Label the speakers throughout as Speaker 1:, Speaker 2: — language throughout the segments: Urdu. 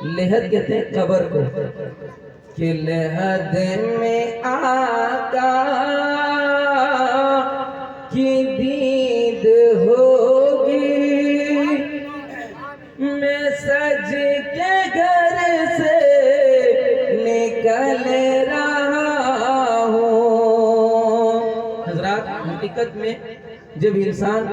Speaker 1: لحد کہتے ہیں قبر کو، کہ لحد میں آقا کی دید ہوگی، میں سج کے گھر سے نکل رہا ہوں۔ حضرات حقیقت میں جب انسان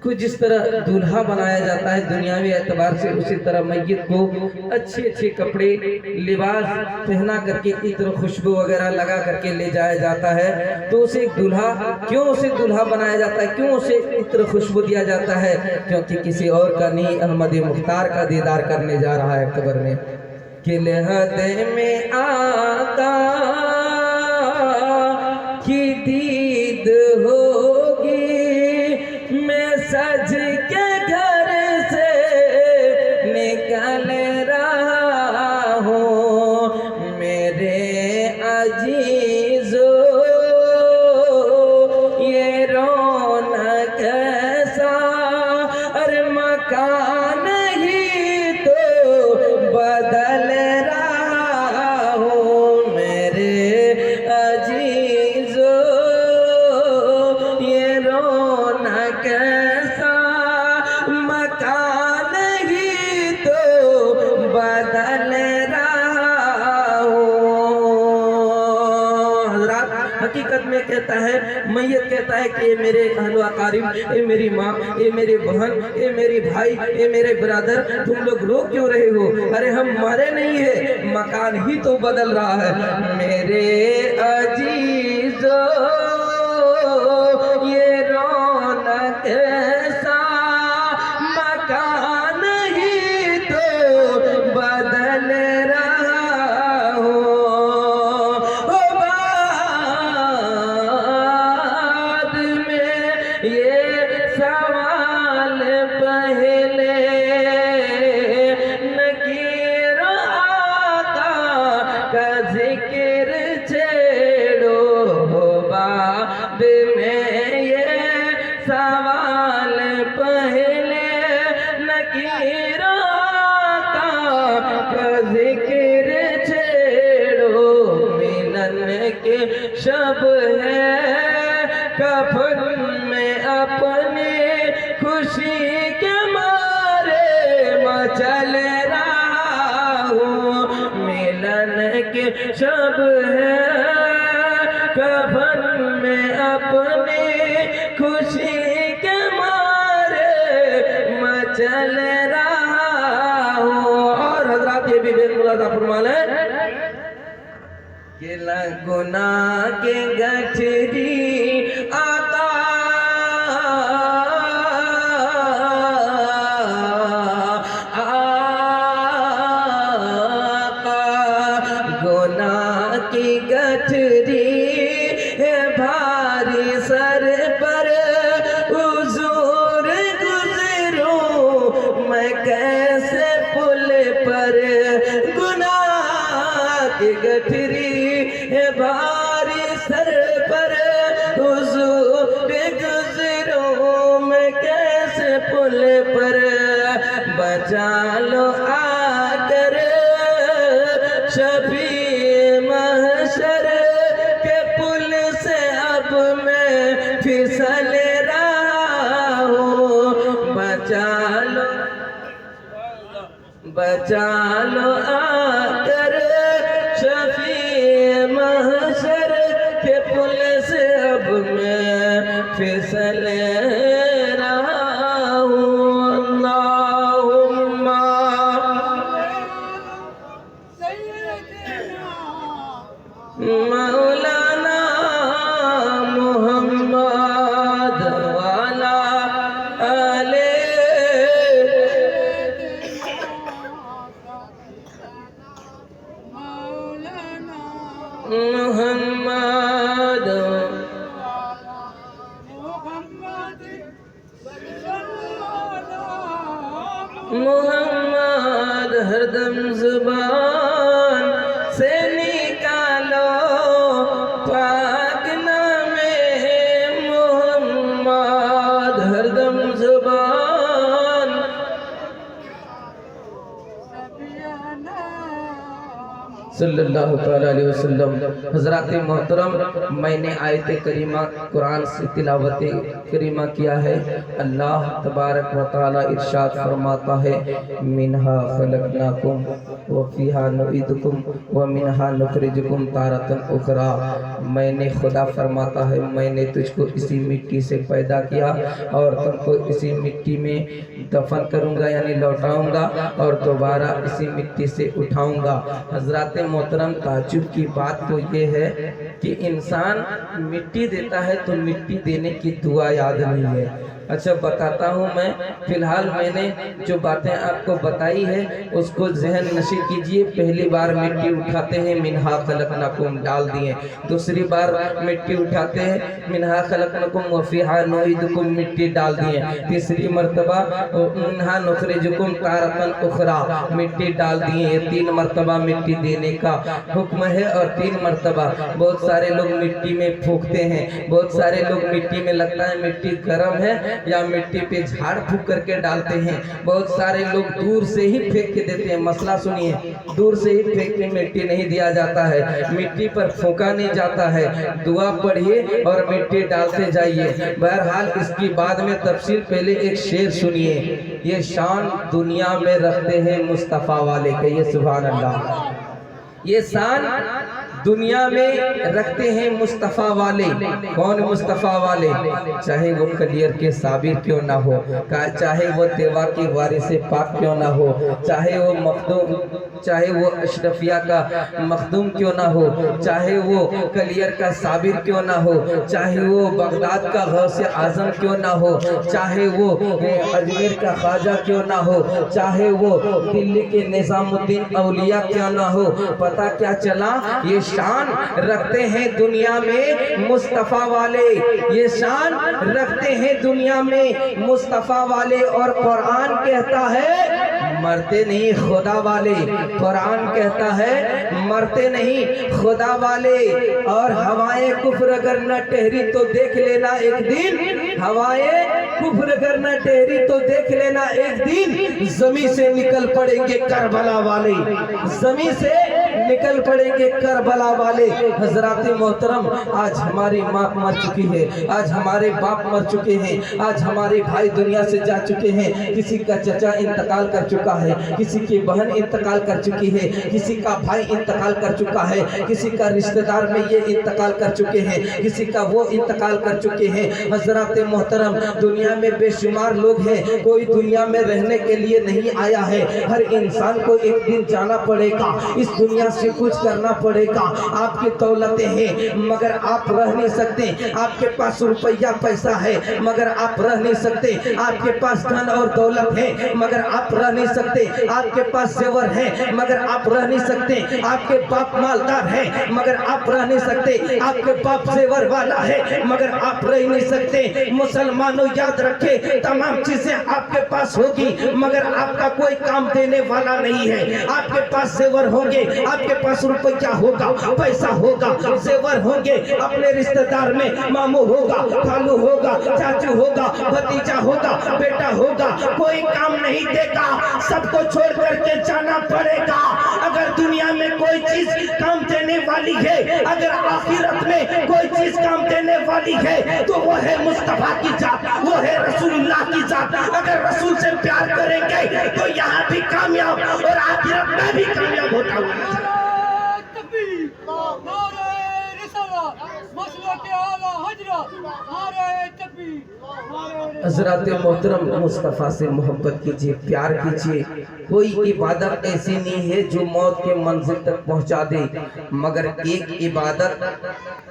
Speaker 1: کو جس طرح دلہا بنایا جاتا ہے دنیاوی اعتبار سے، اسی طرح میت کو اچھے اچھے کپڑے لباس پہنا کر کے عطر خوشبو وغیرہ لگا کر کے لے جایا جاتا ہے۔ تو اسے دلہا کیوں اسے دلہا بنایا جاتا ہے، کیوں اسے عطر خوشبو دیا جاتا ہے؟ کیونکہ کسی اور کا نہیں، احمد مختار کا دیدار کرنے جا رہا ہے قبر میں۔ کہ لحد میں آقا کی دید ہوگی، میں سج کے گھر سے نکل رہا ہوں۔ میرے عزیزو یہ رونق کیسا، ارے مکان ہی تو بدل رہا ہوں۔ میرے عزیزو یہ رونق کیسا، مکان ہی تو بدل رہا ہوں۔ حضرات حقیقت میں کہتا ہے، میت کہتا ہے کہ اے میرے اہل و اقارب، اے میری ماں، اے میری بہن، اے میری بھائی، اے میرے برادر، تم لوگ رو کیوں رہے ہو؟ ارے ہم مرے نہیں ہیں، مکان ہی تو بدل رہا ہے۔ میرے عزیزو یہ رونق کیسا، مکان ہی تو بدل رہا ہوں۔ بعد میں یہ سوال پہلے نکیر آقا کا ذکر چھیڑو، بعد میں یہ سوال پہلے نکیر آقا کا ذکر چھیڑو۔ ملن کے شب ہے، کفن میں اپنے خوشی کے مارے مچل رہا ہوں۔ ملن کے شب ہے، کفن میں اپنے خوشی کے مارے مچل رہا ہوں۔ اور حضرات یہ بھی بے ملازہ فرمان ہے کہ گناہ کے گٹھری آقا گناہ کی گٹھری ہے بھاری سر پر، حضور گزروں میں کیسے پل پر۔ گناہ کی گٹھری ہے بھاری سر پر، حضور گزروں میں کیسے پل پر۔ بچا لو آ کر شفیع محشر کے پل سے، اب میں پھسل رہا ہوں۔ بچا لو آ کر شفیع محشر کے پل سے، اب میں پھسل رہا ہوں۔ اللہم مولانا محمد والا آلے محمد محمد ہر دم زبان سے نکالو پاک نام محمد، ہر دم زبان صلی اللہ تعالیٰ علیہ وسلم۔ حضرات محترم، میں نے آیت کریمہ قرآن سے تلاوت کریمہ کیا ہے۔ اللہ تبارک و تعالیٰ ارشاد فرماتا ہے منہا خلقناکم وفیہا نعیدکم ومنہا نخرجکم تارۃ اخری۔ میں نے خدا فرماتا ہے میں نے تجھ کو اسی مٹی سے پیدا کیا اور تم کو اسی مٹی میں دفن کروں گا یعنی لوٹاؤں گا اور دوبارہ اسی مٹی سے اٹھاؤں گا۔ حضرات محترم، تعجب کی بات تو یہ ہے کہ انسان مٹی دیتا ہے تو مٹی دینے کی دعا یاد نہیں ہے۔ اچھا بتاتا ہوں میں، فی الحال میں نے جو باتیں آپ کو بتائی ہے اس کو ذہن نشین کیجئے۔ پہلی بار مٹی اٹھاتے ہیں منہا خلقناکم ڈال دیے، دوسری بار مٹی اٹھاتے ہیں منہا خلقناکم وفیہا نعیدکم مٹی ڈال دیے، تیسری مرتبہ منہا نخرجکم تارۃ اخری مٹی ڈال دیے۔ یہ 3 مرتبہ مٹی دینے کا حکم ہے اور 3 مرتبہ۔ بہت سارے لوگ مٹی میں پھونکتے ہیں، بہت سارے لوگ مٹی میں لگتا ہے مٹی گرم ہے یا مٹی پہ جھاڑ پھونک کر کے ڈالتے ہیں، بہت سارے لوگ دور سے ہی پھینک کے دیتے ہیں۔ مسئلہ سنیے، دور سے ہی پھینک کے مٹی نہیں دیا جاتا ہے، مٹی پر پھونکا نہیں جاتا ہے۔ دعا پڑھیے اور مٹی ڈالتے جائیے۔ بہرحال اس کی بعد میں تفصیل، پہلے ایک شعر سنیے۔ یہ شان دنیا میں رکھتے ہیں مصطفیٰ والے، کہیے سبحان اللہ۔ یہ شان دنیا میں رکھتے ہیں مصطفیٰ والے۔ کون مصطفیٰ والے؟ چاہے وہ کلیر کے صابر کیوں نہ ہو، چاہے وہ تیوا کی وارث پاک کیوں نہ ہو، چاہے وہ مخدوم، چاہے وہ اشرفیہ کا مخدوم کیوں نہ ہو، چاہے وہ کلیر کا صابر کیوں نہ ہو، چاہے وہ بغداد کا غوث اعظم کیوں نہ ہو، چاہے وہ اجمیر کا خواجہ کیوں نہ ہو، چاہے وہ دلی کے نظام الدین اولیاء کیوں نہ ہو، پتہ کیا چلا؟ یہ شان رکھتے ہیں دنیا میں مصطفیٰ والے، یہ شان رکھتے ہیں دنیا میں مصطفیٰ والے۔ اور قرآن کہتا ہے مرتے نہیں خدا والے، قرآن کہتا ہے مرتے نہیں خدا والے۔ اور ہوائیں کفر اگر نہ ٹہری تو دیکھ لینا ایک دن، ہوائیں کفر اگر نہ ٹہری تو دیکھ لینا ایک دن، زمین سے نکل پڑیں گے کربلا والے، زمین سے نکل پڑیں گے کربلا والے۔ حضرات محترم، آج ہماری ماں مر چکی ہے، آج ہمارے باپ مر چکے ہیں، آج ہمارے بھائی دنیا سے جا چکے ہیں، کسی کا چچا انتقال کر چکا ہے، کسی کی بہن انتقال کر چکی ہے، کسی کا بھائی انتقال کر چکا ہے، کسی کا رشتہ دار میں یہ انتقال کر چکے ہیں، کسی کا وہ انتقال کر چکے ہیں۔ حضرات محترم، دنیا میں بے شمار لوگ ہیں، کوئی دنیا میں رہنے کے لیے نہیں آیا ہے، ہر انسان کو ایک دن جانا پڑے گا، اس دنیا سے کچھ کرنا پڑے گا۔ آپ کی دولتیں ہیں مگر آپ رہ نہیں سکتے، آپ کے پاس روپیہ پیسہ ہے مگر آپ رہ نہیں سکتے، آپ کے پاس دھن اور دولت ہے مگر آپ رہ نہیں سکتے، آپ کے پاس زیور ہے مگر آپ رہ نہیں سکتے، آپ کے باپ مالدار ہے مگر آپ رہ نہیں سکتے، آپ کے باپ زیور والا ہے مگر آپ رہ نہیں سکتے۔ مسلمانوں یاد رکھے، تمام چیزیں آپ کے پاس ہوگی مگر آپ کا کوئی کام دینے والا نہیں ہے۔ آپ کے پاس زیور ہوں گے، آپ کے پاس روپیہ ہوگا، پیسہ ہوگا، زیور ہوں گے، اپنے رشتہ دار میں ماموں ہوگا، خالو ہوگا، چاچو ہوگا، بھتیجا ہوگا، بیٹا ہوگا، کوئی کام نہیں دے گا، سب کو چھوڑ کر کے جانا پڑے گا۔ اگر دنیا میں کوئی چیز کام دینے والی ہے، اگر آخرت میں کوئی چیز کام دینے والی ہے تو وہ ہے مصطفیٰ کی ذات، وہ ہے رسول اللہ کی ذات۔ اگر رسول سے پیار کریں گے تو یہاں بھی کامیاب اور آخرت میں بھی کامیاب ہوتا ہوا۔ حضرات محترم، مصطفیٰ سے محبت کیجئے، پیار کیجئے۔ کوئی عبادت ایسی نہیں ہے جو موت کے منزل تک پہنچا دے، مگر ایک عبادت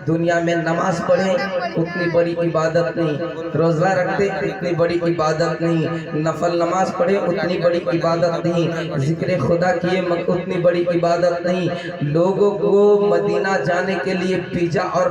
Speaker 1: دنیا میں نماز پڑھیں اتنی بڑی عبادت نہیں، روزہ رکھتے اتنی بڑی عبادت نہیں، نفل نماز پڑھیں اتنی بڑی عبادت نہیں، ذکر خدا کیے اتنی بڑی عبادت نہیں۔ لوگوں کو مدینہ جانے کے لیے ویزا اور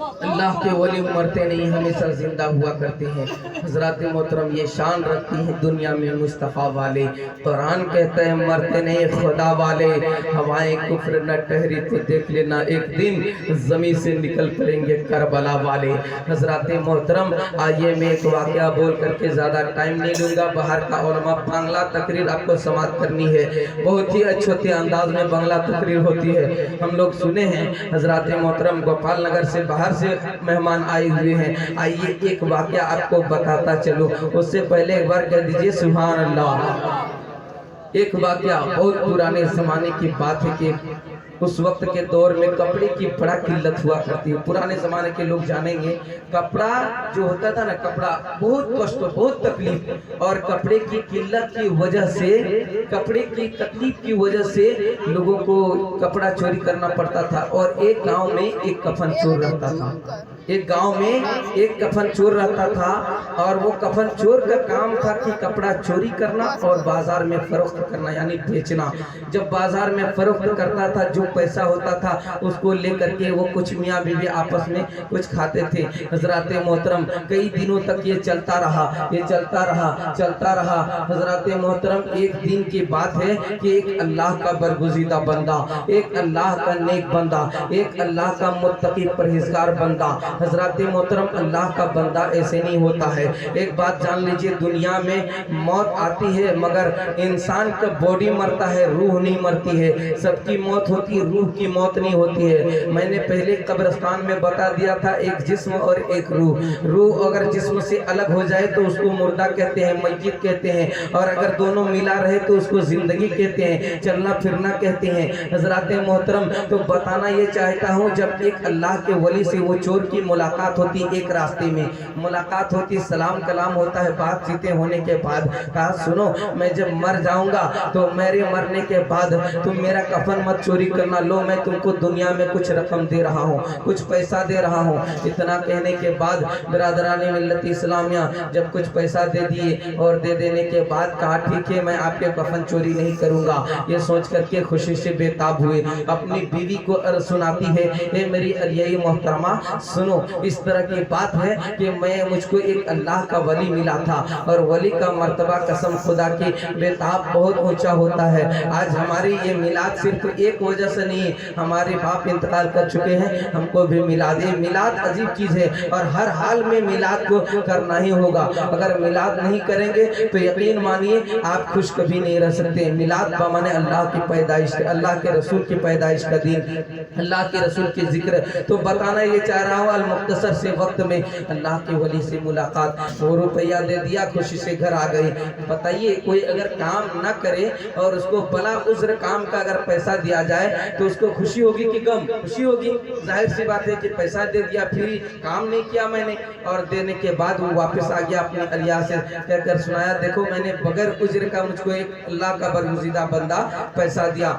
Speaker 1: اللہ کے ولی مرتے نہیں ہمیشہ زندہ ہوا کرتے ہیں۔ حضرات محترم یہ شان رکھتی ہیں دنیا میں مصطفیٰ والے، قرآن کہتا ہے مرتے نہیں خدا والے، ہوائیں کفر نہ ٹھہری تو دیکھ لینا ایک دن زمین سے نکل پڑیں گے کربلا والے۔ حضرات محترم آئیے میں ایک واقعہ بول کر کے زیادہ ٹائم نہیں لوں گا، باہر کا علماء بنگلہ تقریر آپ کو سماعت کرنی ہے، بہت ہی اچھے انداز میں بنگلہ تقریر ہوتی ہے، ہم لوگ سنے ہیں۔ حضرات محترم گوپال نگر سے باہر سے مہمان آئے ہوئے ہیں، آئیے ایک واقعہ آپ کو بتاتا چلو، اس سے پہلے ایک بار کہہ دیجئے سبحان اللہ۔ ایک واقعہ بہت پرانے زمانے کی بات ہے کہ اس وقت کے دور میں کپڑے کی بڑا قلت ہوا کرتی ہے، پرانے زمانے کے لوگ جانیں گے کپڑا جو ہوتا تھا نا، کپڑا بہت کشٹ بہت تکلیف، اور کپڑے کی قلت کی وجہ سے، کپڑے کی تکلیف کی وجہ سے لوگوں کو کپڑا چوری کرنا پڑتا تھا۔ اور ایک گاؤں میں ایک کفن چور رہتا تھا، ایک گاؤں میں ایک کفن چور رہتا تھا، اور وہ کفن چور کا کام تھا کہ کپڑا چوری کرنا اور بازار میں فروخت کرنا یعنی بیچنا۔ جب بازار میں فروخت کرتا تھا جو پیسہ ہوتا تھا اس کو لے کر کے وہ کچھ میاں بیوی آپس میں کچھ کھاتے تھے۔ حضرات محترم کئی دنوں تک یہ چلتا رہا، یہ چلتا رہا، چلتا رہا۔ حضرات محترم ایک دن کی بات ہے کہ ایک اللہ کا برگزیدہ بندہ، ایک اللہ کا نیک بندہ، ایک اللہ کا متقی پرہیزگار بندہ، حضرات محترم اللہ کا بندہ ایسے نہیں ہوتا ہے۔ ایک بات جان لیجئے، دنیا میں موت آتی ہے مگر انسان کا باڈی مرتا ہے، روح نہیں مرتی ہے۔ سب کی موت ہوتی ہے، روح کی موت نہیں ہوتی ہے۔ میں نے پہلے قبرستان میں بتا دیا تھا ایک جسم اور ایک روح، روح اگر جسم سے الگ ہو جائے تو اس کو مردہ کہتے ہیں، میت کہتے ہیں، اور اگر دونوں ملا رہے تو اس کو زندگی کہتے ہیں، چلنا پھرنا کہتے ہیں۔ حضرات محترم تو بتانا یہ چاہتا ہوں، جب ایک اللہ کے ولی سے وہ چور کی ملاقات ہوتی، ایک راستے میں ملاقات ہوتی، سلام کلام ہوتا ہے، بات چیتیں ہونے کے بعد کہا سنو میں جب مر جاؤں گا تو میرے مرنے کے بعد تم میرا کفن مت چوری کرنا، لو میں تم کو دنیا میں کچھ رقم دے رہا ہوں، کچھ پیسہ دے رہا ہوں۔ اتنا کہنے کے بعد برادران ملت اسلامیہ جب کچھ پیسہ دے دیے اور دے دینے کے بعد کہا ٹھیک ہے میں آپ کے کفن چوری نہیں کروں گا، یہ سوچ کر کے خوشی سے بے تاب ہوئے۔ اپنی بیوی کو سناتی ہے اے میری علیہ محترمہ سنو، اس طرح کی بات ہے کہ مجھ کو ایک اللہ کا ولی ملا تھا، اور ولی کا مرتبہ قسم خدا کی بے تاب بہت اونچا ہوتا ہے۔ آج ہماری یہ میلاد صرف ایک وجہ سے نہیں، ہمارے باپ انتقال کر چکے ہیں، ہم کو بھی میلاد عجیب چیز ہے، اور ہر حال میں میلاد کو کرنا ہی ہوگا۔ اگر میلاد نہیں کریں گے تو یقین مانیے آپ خوش کبھی نہیں رہ سکتے۔ میلاد بمانے اللہ کی پیدائش، اللہ کے رسول کی پیدائش کا دن، اللہ کے رسول کی ذکر۔ تو بتانا یہ چاہ رہا ہوں المختصر سے وقت میں اللہ کے ولی سے ملاقات، وہ روپیہ دے دیا، خوشی سے گھر آ گئی۔ بتائیے کوئی اگر کام نہ کرے اور اس کو بلا عذر کام کا اگر پیسہ دیا جائے تو اس کو خوشی ہوگی کہ غم؟ خوشی ہوگی۔ ظاہر سی بات ہے کہ پیسہ دے دیا پھر کام نہیں کیا میں نے، اور دینے کے بعد وہ واپس آ گیا اپنے علیہ سے کہہ کر سنایا دیکھو میں نے بغیر عذر کا مجھ کو ایک اللہ کا برگزیدہ بندہ پیسہ دیا،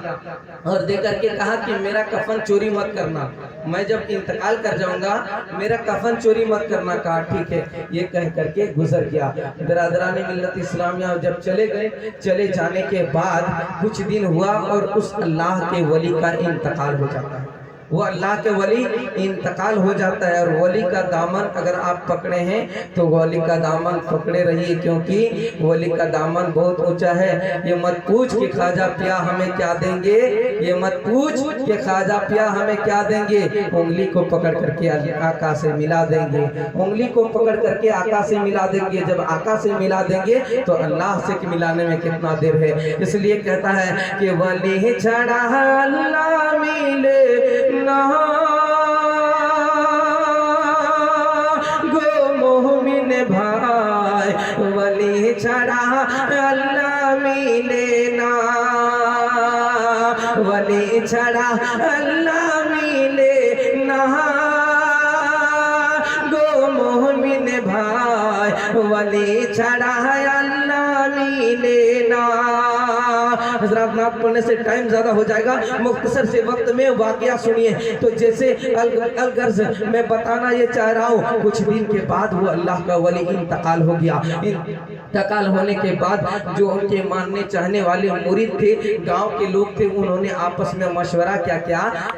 Speaker 1: اور دے کر کے کہا کہ میرا کفن چوری مت کرنا، میں جب انتقال کر جاؤں گا میرا کفن چوری مت کرنا۔ کہا ٹھیک ہے، یہ کہہ کر کے گزر گیا۔ برادران ملت اسلامیہ جب چلے گئے، چلے جانے کے بعد کچھ دن ہوا اور اس اللہ کے ولی کا انتقال ہو جاتا ہے، وہ اللہ کے ولی انتقال ہو جاتا ہے۔ اور ولی کا دامن اگر آپ پکڑے ہیں تو ولی کا دامن پکڑے رہیے، کیونکہ ولی کا دامن بہت اونچا ہے۔ یہ مت پوچھ کہ خواجہ پیا ہمیں کیا دیں گے، یہ مت پوچھ کہ خواجہ پیا ہمیں کیا دیں گے، انگلی کو پکڑ کر کے آقا سے ملا دیں گے، انگلی کو پکڑ کر کے آقا سے ملا دیں گے۔ جب آقا سے ملا دیں گے تو اللہ سے ملانے میں کتنا دیر ہے۔ اس لیے کہتا ہے کہ ولی چھڑا اللہ ملے گو مومن بھائی، ولی چھڑا اللہ ملے نا، ولی چھڑا اللہ ملے نا گو مومن بھائی، ولی چھڑا اللہ ملے نا۔ حضرات نعت پڑھنے سے ٹائم زیادہ ہو جائے گا، مختصر سے وقت میں واقعہ سنیے۔ تو جیسے الغرض میں بتانا یہ چاہ رہا ہوں، کچھ دن کے بعد وہ اللہ کا ولی انتقال ہو گیا۔ انتقال ہونے کے بعد جو ان کے ماننے چاہنے والے مرید تھے، گاؤں کے لوگ تھے، انہوں نے آپس میں مشورہ کیا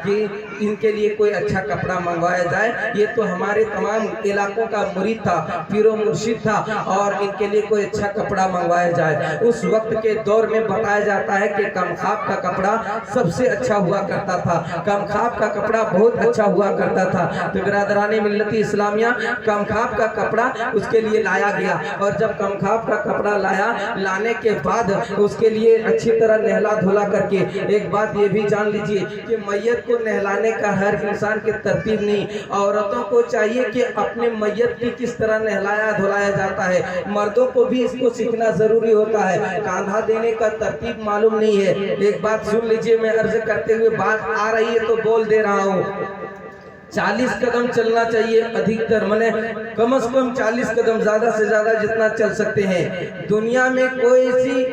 Speaker 1: کہ ان کے لیے کوئی اچھا کپڑا منگوایا جائے. یہ تو ہمارے تمام علاقوں کا مرید تھا, پیر و مرشد تھا, اور ان کے لیے کوئی اچھا کپڑا منگوایا جائے. اس وقت کے دور میں بتایا جاتا ہے کہ کمخاب کا کپڑا سب سے اچھا ہوا کرتا تھا. کمخاب کا کپڑا بہت اچھا ہوا کرتا تھا. تو برادران ملت اسلامیہ, کمخاب کا کپڑا اس کے لیے لایا گیا, اور جب کمخاب کا کپڑا لانے کے بعد اس کے لیے اچھی طرح نہلا دھلا کر کے, ایک بات یہ بھی جان لیجئے کہ میت کو نہلانے کا ہر انسان کی ترتیب نہیں. عورتوں کو چاہیے کہ اپنے میت کی کس طرح نہلایا دھلایا جاتا ہے. مردوں کو بھی اس کو سیکھنا ضروری ہوتا ہے. کاندھا دینے کا ترتیب معلوم نہیں ہے. ایک بات سن لیجئے, میں عرض کرتے ہوئے بات آ رہی ہے تو بول دے رہا ہوں. 40 قدم چلنا چاہیے ادھکتر, منے کم از کم 40 قدم, زیادہ سے زیادہ جتنا چل سکتے ہیں. دنیا میں کوئی ایسی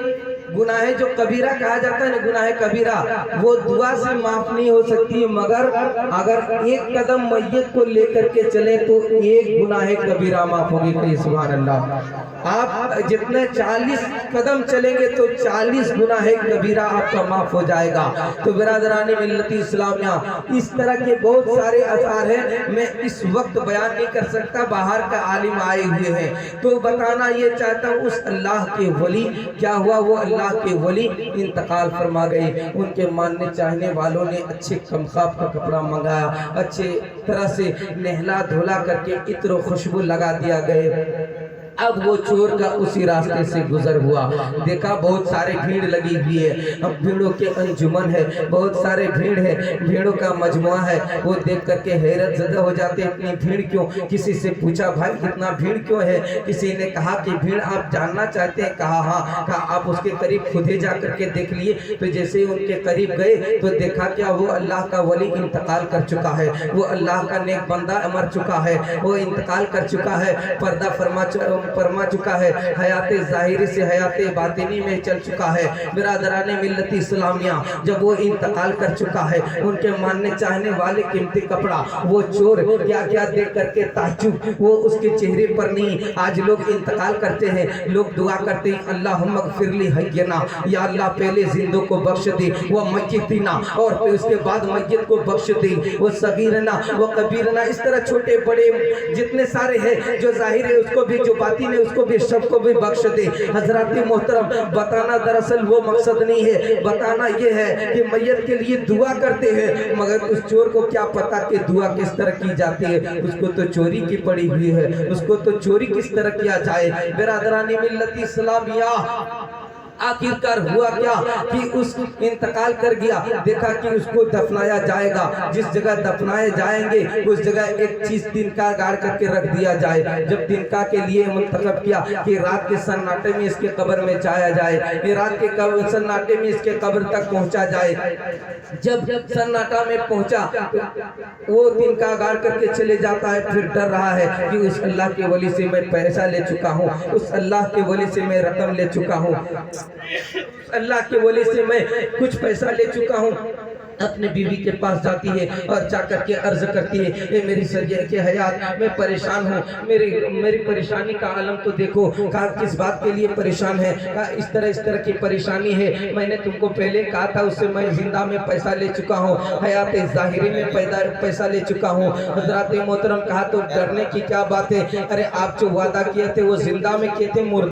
Speaker 1: گناہ جو کبیرہ کہا جاتا ہے نا, گناہ کبیرہ, وہ دعا سے معاف نہیں ہو سکتی, مگر اگر ایک قدم میت کو لے کر کے چلے تو ایک گناہ کبیرہ معاف ہوگی. کہیں سبحان اللہ. آپ جتنے 40 قدم چلیں گے تو 40 گناہ کبیرہ آپ کا معاف ہو جائے گا. تو برادران ملت اسلامیہ, اس طرح کے بہت سارے اثار ہیں, میں اس وقت بیان نہیں کر سکتا, باہر کا عالم آئے ہوئے ہیں. تو بتانا یہ چاہتا ہوں, اس اللہ کے ولی کیا ہوا, وہ اللہ کے ولی انتقال فرما گئے. ان کے ماننے چاہنے والوں نے اچھے کمخاب کا کپڑا منگایا, اچھے طرح سے نہلا دھولا کر کے عطر و خوشبو لگا دیا گئے. اب وہ چور کا اسی راستے سے گزر ہوا, دیکھا بہت سارے بھیڑ لگی ہوئی ہے. اب بھیڑوں کے انجمن ہے, بہت سارے بھیڑ ہے, بھیڑوں کا مجموعہ ہے. وہ دیکھ کر کے حیرت زدہ ہو جاتے, اتنی بھیڑ کیوں. کسی سے پوچھا, بھائی اتنا بھیڑ کیوں ہے. کسی نے کہا کہ بھیڑ آپ جاننا چاہتے ہیں. کہا ہاں. کہا آپ اس کے قریب خود ہی جا کر کے دیکھ لیے. تو جیسے ہی ان کے قریب گئے تو دیکھا کیا, وہ اللہ کا ولی انتقال کر چکا ہے, وہ اللہ کا نیک بندہ مر چکا ہے, وہ انتقال کر چکا ہے, پردہ فرما چکا ہے, حیات ظاہری سے حیات باطنی میں چل چکا ہے. برادران ملت اسلامیہ, جب وہ انتقال کر چکا ہے, ان کے ماننے چاہنے والے قیمتی کپڑا, وہ چور کیا کیا دیکھ کر کے تعجب, وہ اس کے چہرے پر نہیں. آج لوگ انتقال کرتے ہیں, لوگ دعا کرتے ہیں, اللہم اغفر لی حینا, یا اللہ پہلے زندوں کو بخش دے, وہ میتنا, اور پھر اس کے بعد میت کو بخش دے, وہ صغیرنا وہ کبیرنا. اس طرح چھوٹے بڑے جتنے سارے ہیں, جو ظاہر ہے اس کو بھی, جو باطن ہے اس کو بھی, سب کو بھی بخش دے. حضرات محترم, بتانا دراصل وہ مقصد نہیں ہے, بتانا یہ ہے کہ میت کے لیے دعا کرتے ہیں, مگر اس چور کو کیا پتا کہ دعا کس طرح کی جاتی ہے. اس کو تو چوری کی پڑی ہوئی ہے, اس کو تو چوری کس طرح کیا جائے. برادران ملت اسلامیہ, آخرکار ہوا کیا کہ اس انتقال کر گیا. دیکھا کہ اس کو دفنایا جائے گا, جس جگہ دفنائے جائیں گے اس جگہ ایک چیز تنکا گاڑ کر کے رکھ دیا جائے. جب تنکا کے لیے منتخب کیا کہ رات کے سناٹے میں اس کے قبر میں جایا جائے, رات کے سناٹے میں اس کے قبر تک پہنچا جائے. جب سناٹا میں پہنچا, وہ تنکا گاڑ کر کے چلے جاتا ہے. پھر ڈر رہا ہے کہ اس اللہ کے ولی سے میں پیسہ لے چکا ہوں, اس اللہ کے ولی سے میں رقم لے چکا ہوں, اللہ کے ولی سے میں کچھ پیسہ لے چکا ہوں. اپنے بیوی کے پاس جاتی ہے اور جا کر کے عرض کرتی ہے, اے میری سرگے کے حیات, میں پریشان ہوں, میری پریشانی کا عالم تو دیکھو. کہا کس بات کے لیے پریشان ہے. کہا اس طرح کی پریشانی ہے, میں نے تم کو پہلے کہا تھا, اس سے میں زندہ میں پیسہ لے چکا ہوں, حیات ظاہری میں پیسہ لے چکا ہوں. حضرات محترم, کہا تو ڈرنے کی کیا بات ہے, ارے آپ جو وعدہ کیے تھے وہ زندہ میں کیے تھے,